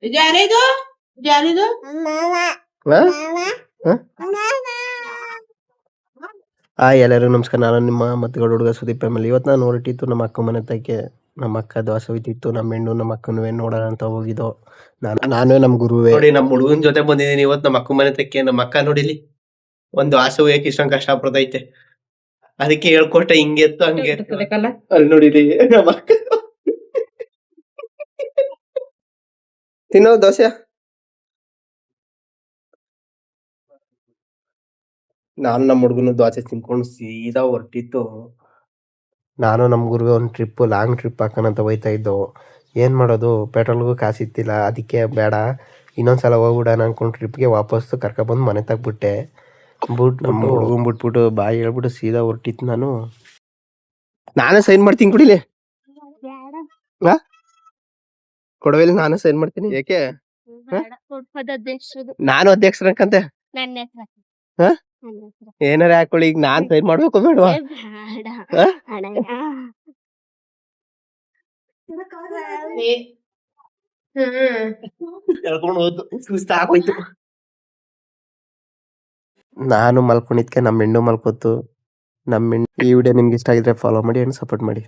ಯಾರಿದು ಯಾರಿದು ಎಲ್ಲರಿಗೂ ನಮಸ್ಕಾರ. ನಾನು ನಿಮ್ಮ ಮತ್ತೆ ಹುಡುಗ ಸುದೀಪ್ ಫ್ಯಾಮಿಲಿ. ಇವತ್ತು ನಾನು ಹೊರಟಿತ್ತು ನಮ್ಮ ಅಕ್ಕ ಮನೆ ತಕ್ಕೆ. ನಮ್ಮ ಅಕ್ಕ ದೋಸೆ ಹೋಯ್ತಿತ್ತು. ನಮ್ಮ ಹೆಣ್ಣು ನಮ್ಮ ಅಕ್ಕನೂ ನೋಡೋಣ ಅಂತ ಹೋಗಿದ್ದೋ. ನಾನು ನಮ್ಮ ಗುರುವೇ ನೋಡಿ ನಮ್ಮ ಹುಡುಗನ ಜೊತೆ ಬಂದಿದ್ದೀನಿ ಇವತ್ತು ನಮ್ಮ ಅಕ್ಕ ಮನೆ ತಕ್ಕೆ. ನಮ್ಮ ಅಕ್ಕ ನೋಡಿಲಿ ಒಂದು ಆಸೆ ಹೋಯಕ್ಕೆ ಇಷ್ಟೊಂದು ಕಷ್ಟ ಪಡ್ತೈತೆ. ಅದಕ್ಕೆ ಹೇಳ್ಕೊಟ್ಟೆ ಹಿಂಗೆ ಎತ್ತು ಹಂಗೆ ಅಲ್ಲಿ ನೋಡಿಲಿ ನಮ್ಮ ಅಕ್ಕ ತಿನ್ನೋ ದೋಸೆ. ನಾನು ನಮ್ಮ ಹುಡುಗನ ದೋಸೆ ತಿನ್ಕೊಂಡು ಸೀದಾ ಹೊರಟಿತ್ತು. ನಾನು ನಮ್ಮ ಗುರುವೆ ಒಂದು ಲಾಂಗ್ ಟ್ರಿಪ್ ಹಾಕೋಣ ಅಂತ ಹೋಯ್ತಾ ಇದ್ದೋ. ಏನು ಮಾಡೋದು, ಪೆಟ್ರೋಲ್ಗೂ ಕಾಸಿತ್ತಿಲ್ಲ. ಅದಕ್ಕೆ ಬೇಡ ಇನ್ನೊಂದ್ಸಲ ಹೋಗ್ಬಿಡೋಣ ಅನ್ಕೊಂಡು ಟ್ರಿಪ್ಗೆ ವಾಪಸ್ಸು ಕರ್ಕೊಬಂದು ಮನೆ ತಗ್ಬಿಟ್ಟೆ. ನಮ್ಮ ಹುಡುಗನ್ ಬಿಟ್ಬಿಟ್ಟು ಬಾಯಿ ಹೇಳ್ಬಿಟ್ಟು ಸೀದಾ ಹೊರಟಿತ್ತು. ನಾನೇ ಸೈನ್ ಮಾಡ್ತೀನಿ ಕುಡಿಲಿ. ಕೊಡವೆಲಿ ನಾನೇ ಸೈನ್ ಮಾಡ್ತೀನಿ. ಏಕೆ ನಾನು ಅಧ್ಯಕ್ಷರಕ್ಕಂತೆ ಏನಾರ ಹಾಕೊಳ್ಳಿ. ಈಗ ನಾನ್ ಸೈನ್ ಮಾಡ್ಬೇಕು ಬೇಡವಾ? ನಾನು ಮಲ್ಕೊಂಡಿದ್ಕೆ ನಮ್ಮ ಹೆಣ್ಣು ಮಲ್ಕೋತು. ನಮ್ಮ ಹೆಣ್ಣು. ಈ ವಿಡಿಯೋ ನಿಮ್ಗೆ ಇಷ್ಟ ಆಗಿದ್ರೆ ಫಾಲೋ ಮಾಡಿ ಅಂಡ್ ಸಪೋರ್ಟ್ ಮಾಡಿ.